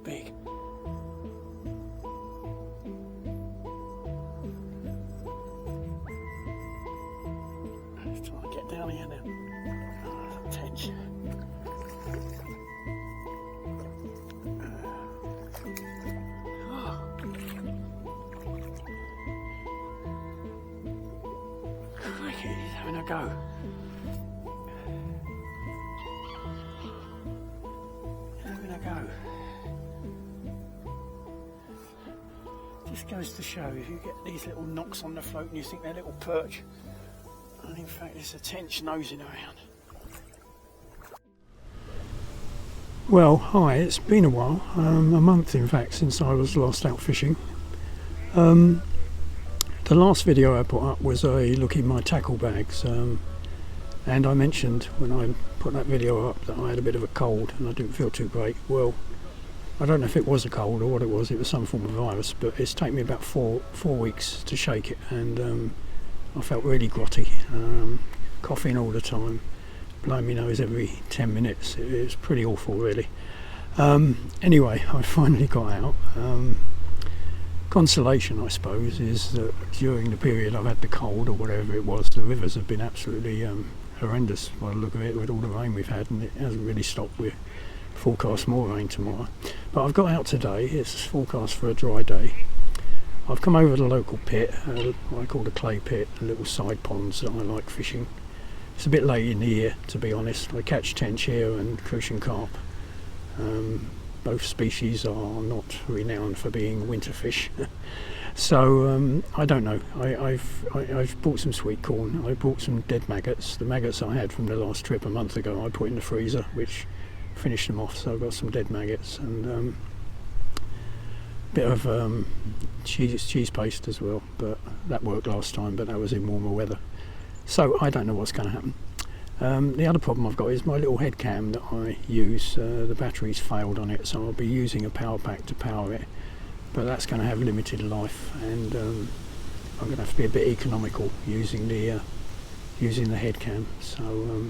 big. Let's try and get down here now. Oh, that's a tench. He's having a go. Having a go. Just goes to show if you get these little knocks on the float and you think they're little perch, and in fact it's a tench nosing around. Well, hi, it's been a while, a month in fact, since I was last out fishing. The last video I put up was a look in my tackle bags, and I mentioned when I put that video up that I had a bit of a cold and I didn't feel too great. Well, I don't know if it was a cold or what it was some form of virus, but it's taken me about four weeks to shake it, and I felt really grotty, coughing all the time, blowing my nose every 10 minutes. It was pretty awful really. Anyway, I finally got out. Consolation, I suppose, is that during the period I've had the cold or whatever it was, the rivers have been absolutely horrendous by the look of it, with all the rain we've had, and it hasn't really stopped. We're forecast more rain tomorrow, but I've got out today. It's forecast for a dry day. I've come over the local pit, what I call the clay pit, the little side ponds that I like fishing. It's a bit late in the year, to be honest. I catch tench here and crucian carp. Both species are not renowned for being winter fish. So I don't know. I've bought some sweet corn. I bought some dead maggots. The maggots I had from the last trip a month ago I put in the freezer, which finished them off, so I've got some dead maggots, and bit of cheese paste as well, but that worked last time, but that was in warmer weather. So I don't know what's going to happen. The other problem I've got is my little head cam that I use. The battery's failed on it, so I'll be using a power pack to power it, but that's going to have limited life, and I'm going to have to be a bit economical using the head cam. So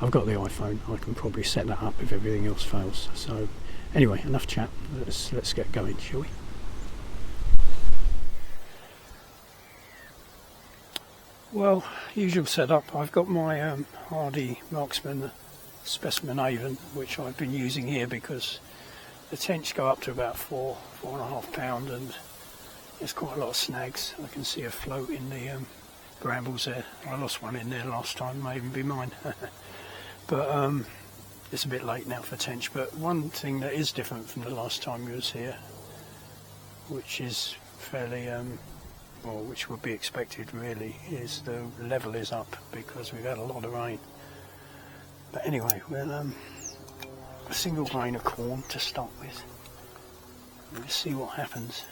I've got the iPhone. I can probably set that up if everything else fails. So anyway, enough chat. Let's get going, shall we? Well, usual setup. I've got my Hardy Marksman Specimen Avon, which I've been using here because the tench go up to about 4.5 pound, and there's quite a lot of snags. I can see a float in the brambles there. I lost one in there last time, may even be mine. But it's a bit late now for tench. But one thing that is different from the last time you was here, which is fairly well, which would be expected really, is the level is up because we've had a lot of rain. But anyway, we'll a single grain of corn to start with. Let's see what happens.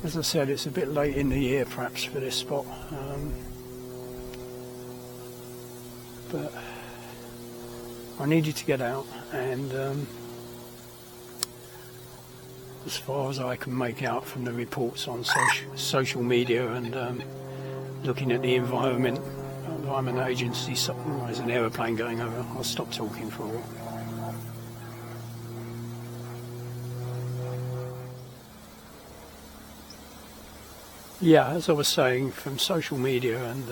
As I said, it's a bit late in the year perhaps for this spot, but I needed to get out, and as far as I can make out from the reports on social media and looking at the Environment Agency, there's an aeroplane going over. I'll stop talking for a while. Yeah, as I was saying, from social media and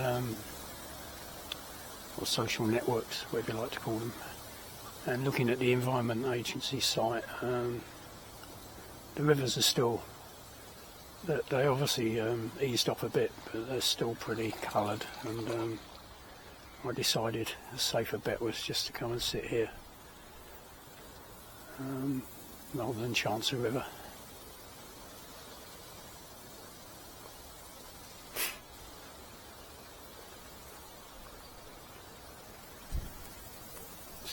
or social networks, whatever you like to call them, and looking at the Environment Agency site, the rivers are still, they obviously eased off a bit, but they're still pretty coloured, and I decided a safer bet was just to come and sit here rather than chance a river.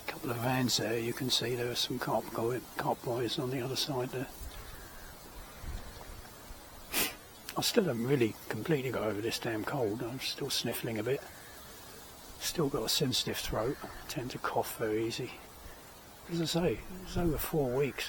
Couple of vans there, you can see there are some carp boys on the other side there. I still haven't really completely got over this damn cold. I'm still sniffling a bit. Still got a sensitive throat. I tend to cough very easy. As I say, it's over 4 weeks.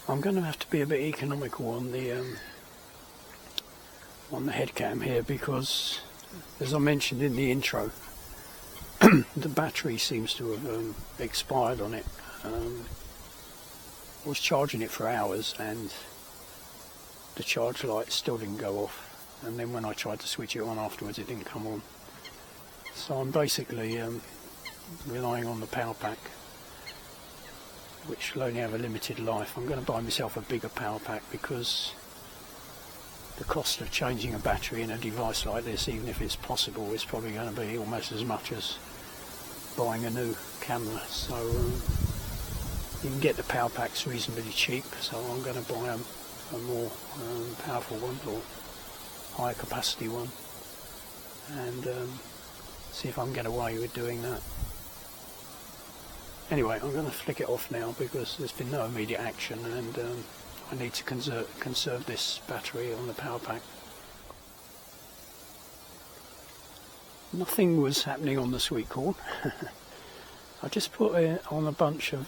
I'm going to have to be a bit economical on the head cam here, because, as I mentioned in the intro, the battery seems to have expired on it. I was charging it for hours and the charge light still didn't go off, and then when I tried to switch it on afterwards it didn't come on. So I'm basically relying on the power pack, which will only have a limited life. I'm going to buy myself a bigger power pack, because the cost of changing a battery in a device like this, even if it's possible, is probably going to be almost as much as buying a new camera. So you can get the power packs reasonably cheap, so I'm going to buy a more powerful one, or higher capacity one, and see if I can get away with doing that. Anyway, I'm going to flick it off now, because there's been no immediate action, and I need to conserve this battery on the power pack. Nothing was happening on the sweet corn. I just put it on a bunch of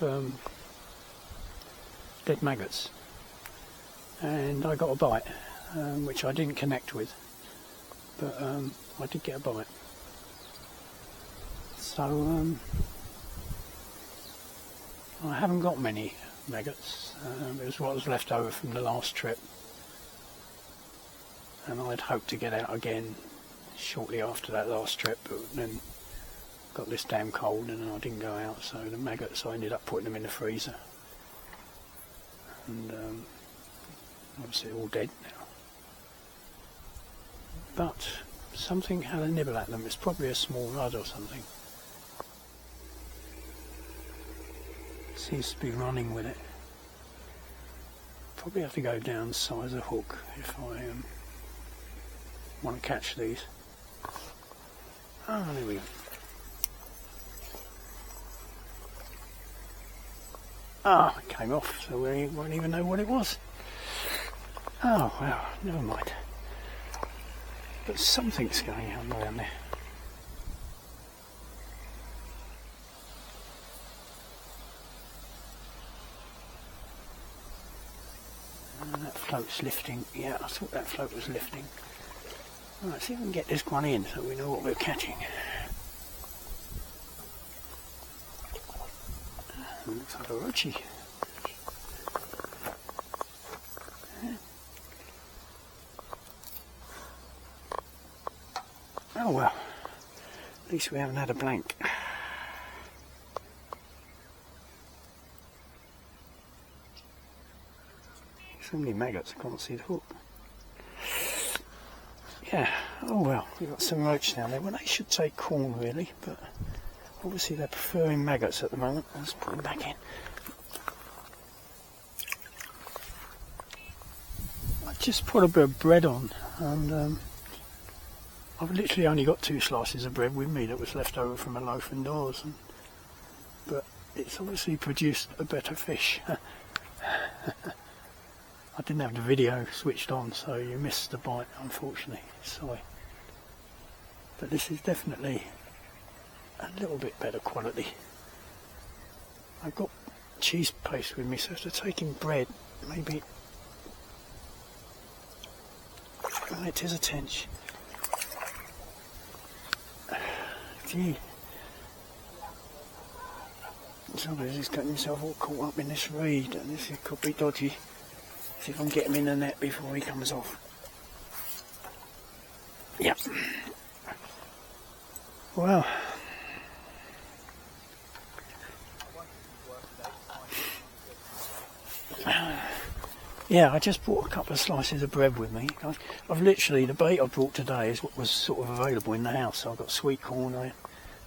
dead maggots, and I got a bite, which I didn't connect with, but I did get a bite. So I haven't got many maggots. It was what was left over from the last trip, and I'd hoped to get out again shortly after that last trip, but then got this damn cold and I didn't go out, so the maggots, I ended up putting them in the freezer, and obviously all dead now. But something had a nibble at them. It's probably a small rudd or something. Seems to be running with it. Probably have to go down size the hook if I want to catch these. Oh, there we go. Ah, it came off, so we won't even know what it was. Oh, well, never mind. But something's going on down there. That float's lifting. Yeah, I thought that float was lifting. Right, see if we can get this one in so we know what we're catching. Looks like a roachie. Oh well, at least we haven't had a blank. So many maggots, I can't see the hook. Yeah, oh well, we've got some roach down there. Well, they should take corn really, but obviously they're preferring maggots at the moment. Let's put them back in. I just put a bit of bread on, and I've literally only got 2 slices of bread with me that was left over from a loaf indoors, but it's obviously produced a better fish. I didn't have the video switched on, so you missed the bite, unfortunately. Sorry. But this is definitely a little bit better quality. I've got cheese paste with me, so after taking bread, maybe... Oh, it is a tench. Gee. Somebody's just getting himself all caught up in this reed, and this could be dodgy. See if I can get him in the net before he comes off. Yep. Well. Yeah, I just brought a couple of slices of bread with me. I've literally, the bait I brought today is what was sort of available in the house. So I've got sweet corn, as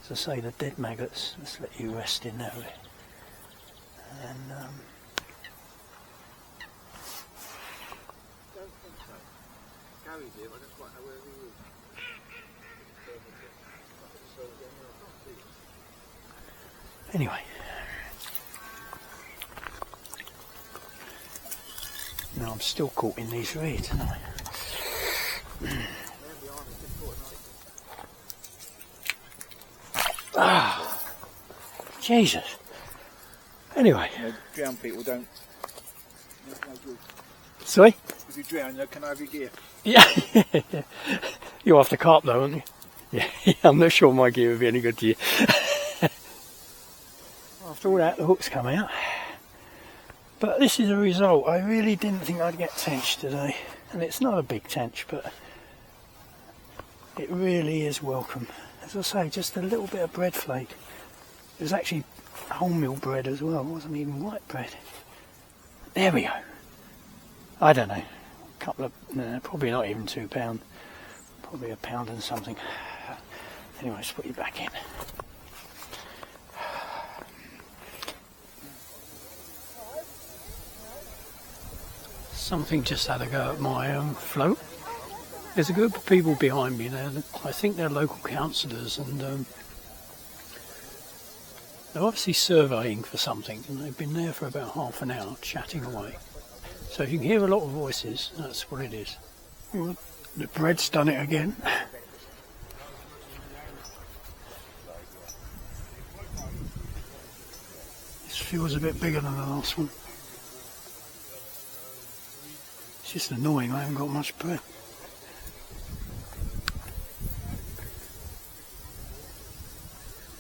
I say, the dead maggots. Let's let you rest in there a bit. And married him, I just want to know where he is. Anyway. Now I'm still caught in these reeds, aren't I? Ah, Jesus. Anyway. You know, drowned people don't. Sorry? If you drown, can I have your gear? Yeah. You're after carp though, aren't you? Yeah, I'm not sure my gear would be any good to you. After all that, the hooks come out. But this is a result. I really didn't think I'd get tench today. And it's not a big tench, but it really is welcome. As I say, just a little bit of bread flake. It was actually wholemeal bread as well. It wasn't even white bread. There we go. I don't know. A couple of, no, probably not even £2. Probably £1 and something. Anyway, let's put you back in. Something just had a go at my float. There's a group of people behind me there. I think they're local councillors, and they're obviously surveying for something, and they've been there for about half an hour chatting away. So if you can hear a lot of voices, that's what it is. Well, the bread's done it again. This feels a bit bigger than the last one. It's just annoying, I haven't got much bread.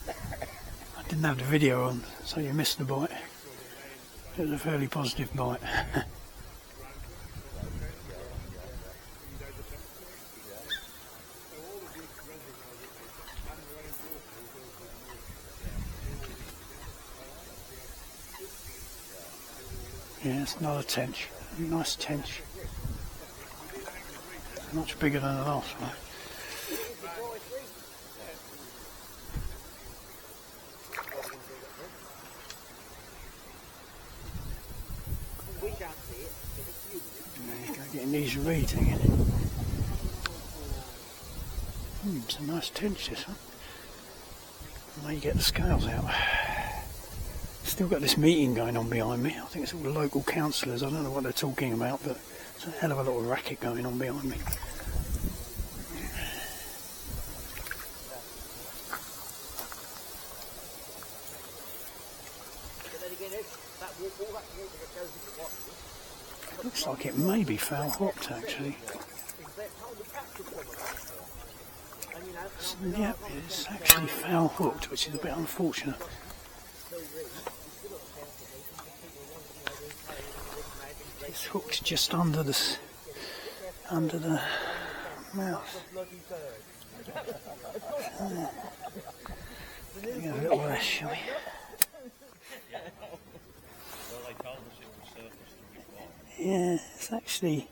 I didn't have the video on, so you missed the bite. It was a fairly positive bite. Yeah, it's another tench. A nice tench. Much bigger than the last one. Getting these reeds again. It's a nice tench, this one. I may get the scales out. Still got this meeting going on behind me. I think it's all the local councillors. I don't know what they're talking about, but there's a hell of a lot of racket going on behind me. It looks like it may be foul hooked actually. So, yeah, it's actually foul hooked, which is a bit unfortunate. This hook's just under the mouth. Give it a little rest, shall we? Yeah, it's actually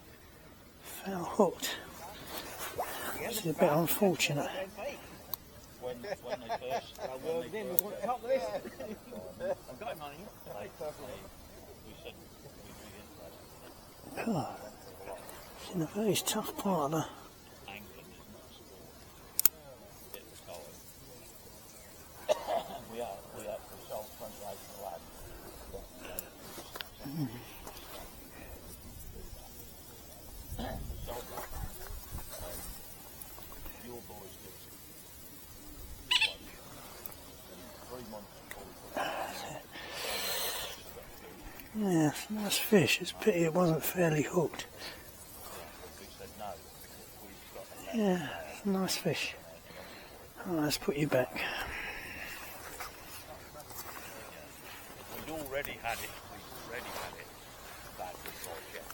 foul hooked. It's a bit unfortunate. God, it's in a very tough part of the... Yeah, it's a nice fish. It's a pity it wasn't fairly hooked. Yeah, it's a nice fish. Alright, let's put you back. We'd already had it. We'd already had it. Bad before check.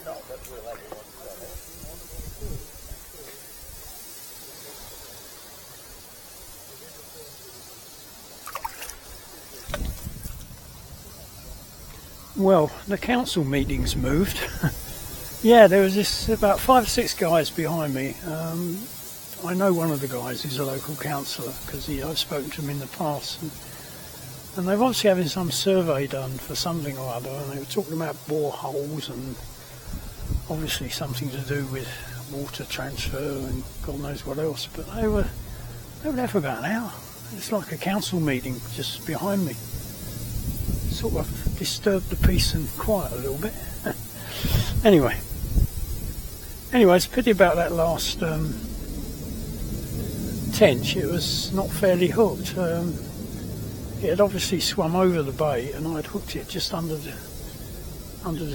No, but we'll let it Well, the council meeting's moved. Yeah, there was about 5 or 6 guys behind me. I know one of the guys who's a local councillor because I've spoken to him in the past. And And they're obviously having some survey done for something or other, and they were talking about boreholes and obviously something to do with water transfer and God knows what else. But they were there for about an hour. It's like a council meeting just behind me. Sort of disturbed the peace and quiet a little bit. Anyway, it's a pity about that last tench. It was not fairly hooked. It had obviously swum over the bait, and I'd hooked it just under the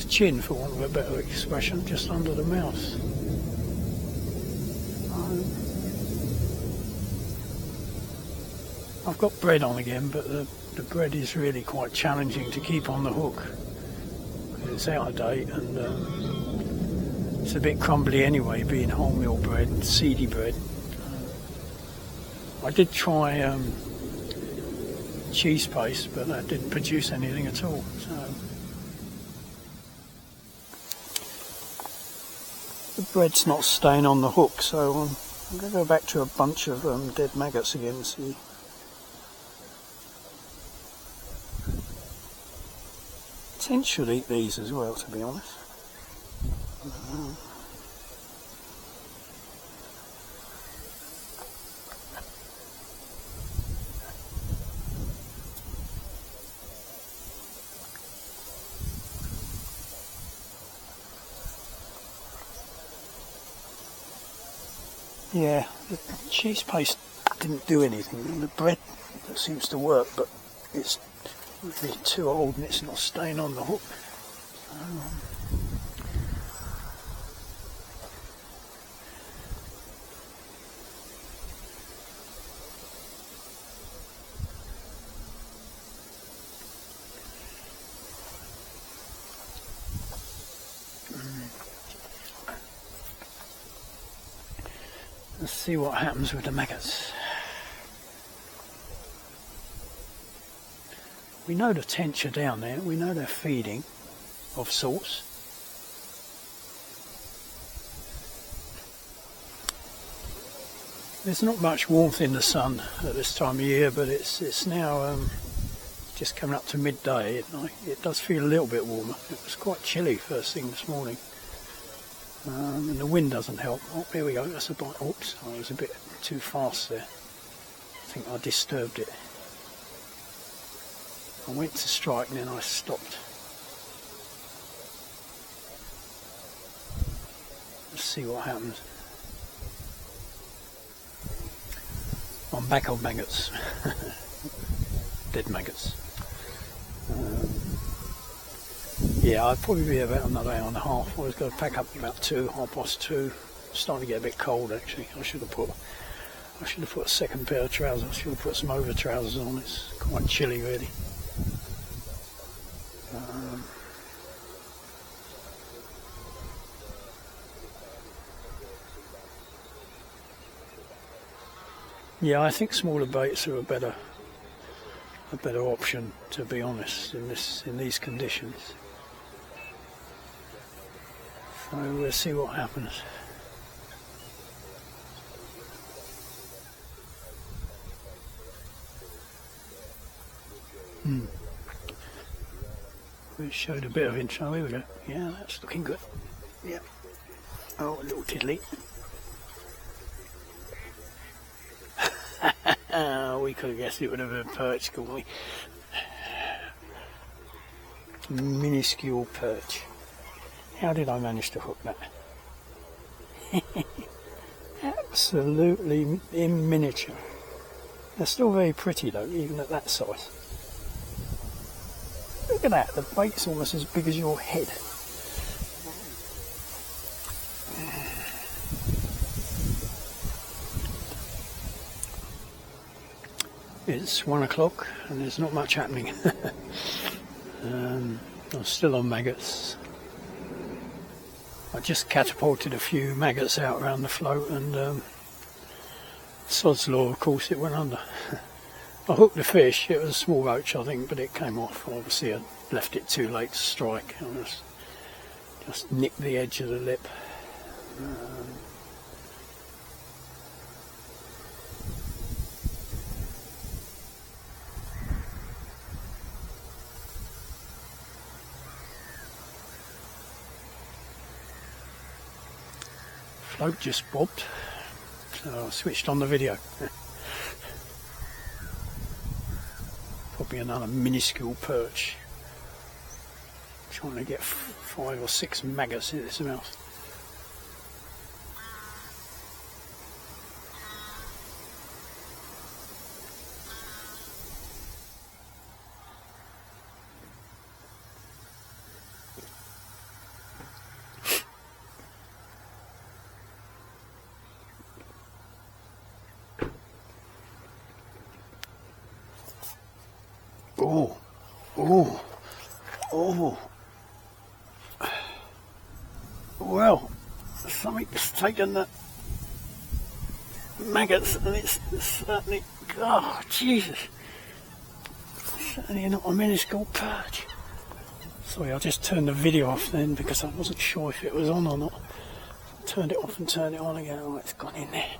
chin, for want of a better expression, just under the mouth. I've got bread on again, but the bread is really quite challenging to keep on the hook. It's out of date, and it's a bit crumbly anyway, being wholemeal bread and seedy bread. I did try cheese paste, but that didn't produce anything at all. So the bread's not staying on the hook, so I'm going to go back to a bunch of dead maggots again and see. Tench should eat these as well, to be honest. Yeah, the cheese paste didn't do anything. The bread seems to work, but it's really too old and it's not staying on the hook. Let's see what happens with the maggots. We know the tench are down there, we know they're feeding of sorts. There's not much warmth in the sun at this time of year, but it's now just coming up to midday. It does feel a little bit warmer. It was quite chilly first thing this morning. And the wind doesn't help. Oh, here we go, that's a bite. Oops, I was a bit too fast there. I think I disturbed it. I went to strike and then I stopped. Let's see what happens. I'm back on maggots. Dead maggots. Yeah, I'd probably be about another hour and a half. I was going to pack up about 2:30. It's starting to get a bit cold actually. I should have put a second pair of trousers. I should have put some over trousers on. It's quite chilly really. Yeah, I think smaller baits are a better option, to be honest, in these conditions. So we'll see what happens. We showed a bit of intro. Here we go. Yeah, that's looking good. Yeah. Oh, a little tiddly. We could have guessed it would have been perch, couldn't we? Minuscule perch. How did I manage to hook that? Absolutely in miniature. They're still very pretty though, even at that size. Look at that, the bait's almost as big as your head. It's 1 o'clock and there's not much happening. I'm still on maggots. I just catapulted a few maggots out around the float and sod's law, of course, it went under. I hooked the fish. It was a small roach I think, but it came off. Obviously I left it too late to strike. I just nicked the edge of the lip. float just bobbed, so I switched on the video. Probably another minuscule perch. Trying to get 5 or 6 maggots in its mouth. Oh, oh, oh. Well, something's taken the maggots and it's certainly, oh Jesus, certainly not a minuscule perch. Sorry, I just turned the video off then because I wasn't sure if it was on or not. Turned it off and turned it on again. Oh, it's gone in there.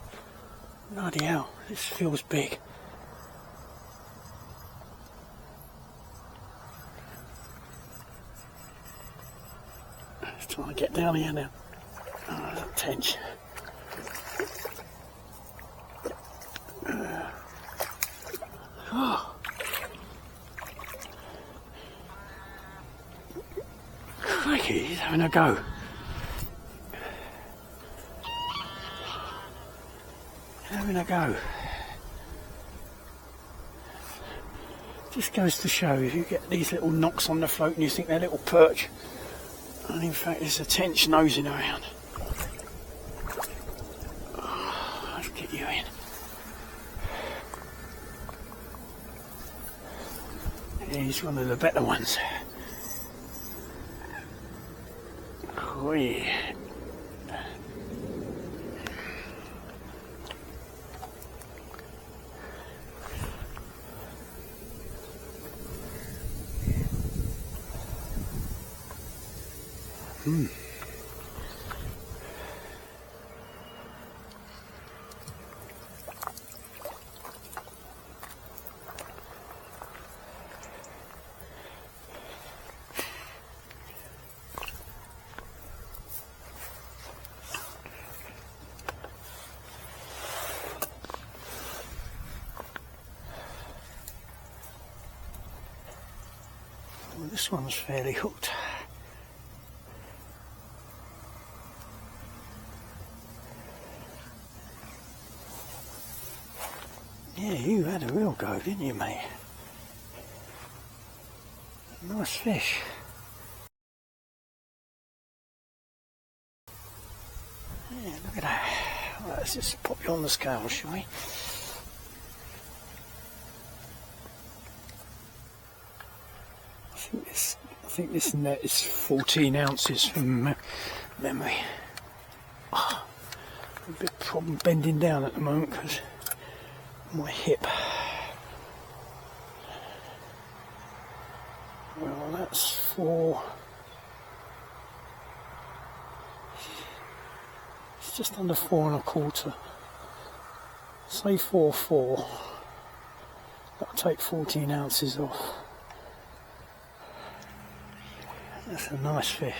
Bloody hell, this feels big. Trying to get down here now. Oh, that's tense. Oh. Crikey, he's having a go. Having a go. Just goes to show if you get these little knocks on the float and you think they're little perch. And in fact, there's a tench nosing around. Oh, let's get you in. He's one of the better ones. Oh yeah. Well, this one's fairly hooked. Yeah, you had a real go, didn't you, mate? Nice fish. Yeah, look at that. Right, let's just pop you on the scale, shall we? I think this net is 14 ounces from memory. Oh, a bit of problem bending down at the moment because my hip. Well, that's 4. It's just under 4 1/4. Say 4. That'll take 14 ounces off. That's a nice fish.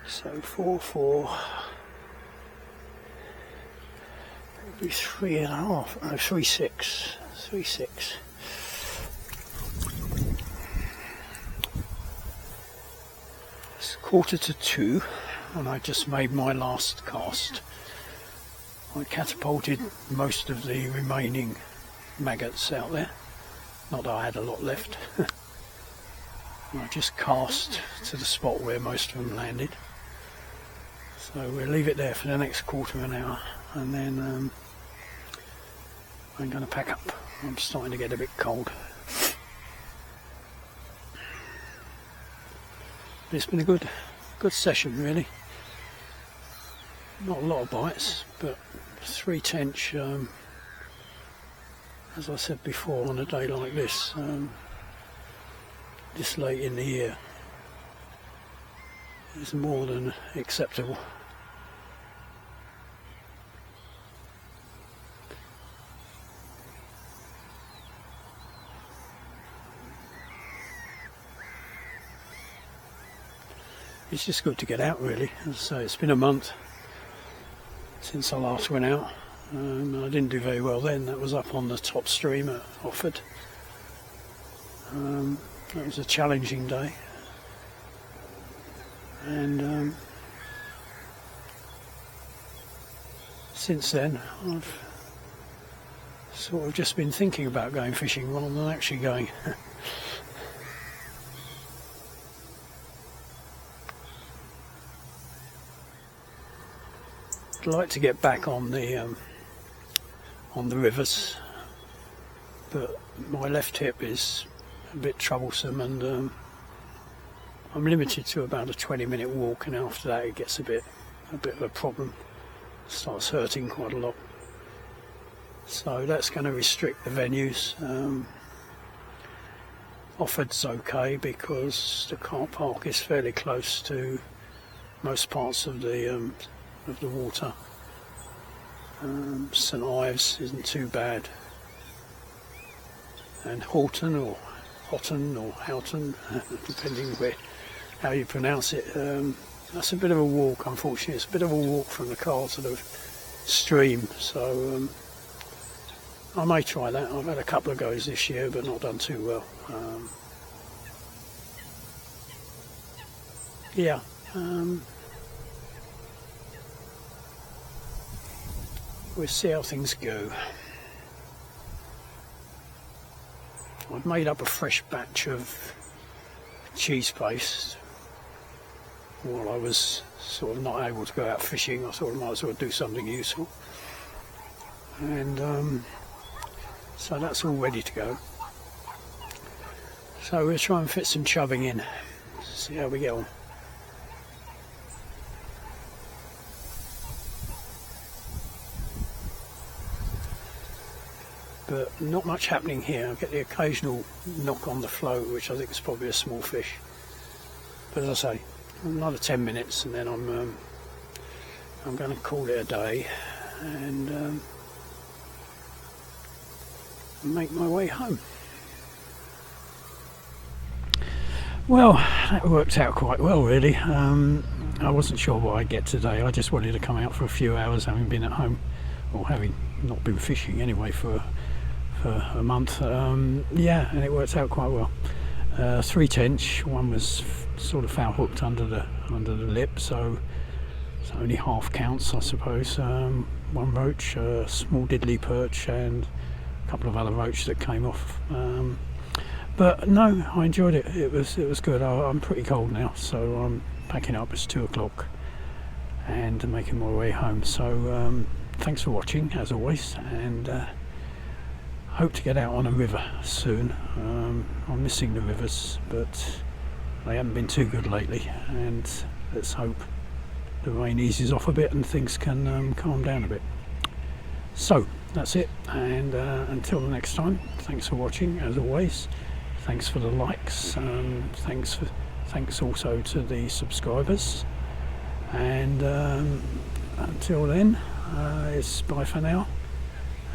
So 4, maybe 3.5. No, 3.6. 3.6. It's 1:45, and I just made my last cast. I catapulted most of the remaining maggots out there. Not that I had a lot left. I just cast to the spot where most of them landed. So we'll leave it there for the next quarter of an hour, and then I'm going to pack up. I'm starting to get a bit cold. It's been a good session, really. Not a lot of bites, but 3 tench, as I said before, on a day like this late in the year, is more than acceptable. it's just good to get out really. As I say, it's been a month since I last went out. I didn't do very well then. That was up on the top stream at Offord. That was a challenging day, and since then I've sort of just been thinking about going fishing rather than actually going. I'd like to get back on the rivers, but my left hip is a bit troublesome, and I'm limited to about a 20-minute walk, and after that it gets a bit of a problem. It starts hurting quite a lot, so that's going to restrict the venues. Offord's okay because the car park is fairly close to most parts of the water. St Ives isn't too bad, and Houghton or Houghton, depending how you pronounce it, that's a bit of a walk. Unfortunately, it's a bit of a walk from the car to the stream, so I may try that. I've had a couple of goes this year but not done too well. Yeah, we'll see how things go. I've made up a fresh batch of cheese paste while I was sort of not able to go out fishing. I thought I might as well do something useful, and so that's all ready to go. So we'll try and fit some chubbing in, see how we get on. But not much happening here. I get the occasional knock on the float, which I think is probably a small fish. But as I say, another 10 minutes and then I'm going to call it a day and make my way home. Well, that worked out quite well really. I wasn't sure what I'd get today. I just wanted to come out for a few hours, having been at home, or having not been fishing anyway for a month. Yeah, and it worked out quite well. 3 tench, one was sort of foul hooked under the lip, so it's only half counts I suppose. One roach, a small diddly perch, and a couple of other roach that came off. But no, I enjoyed it. It was good. I'm pretty cold now, so I'm packing up. It's 2 o'clock and making my way home. So thanks for watching as always, and hope to get out on a river soon. I'm missing the rivers, but they haven't been too good lately, and let's hope the rain eases off a bit and things can calm down a bit. So that's it, and until the next time, thanks for watching as always. Thanks for the likes, thanks also to the subscribers, and until then, it's bye for now,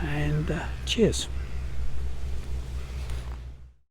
and cheers.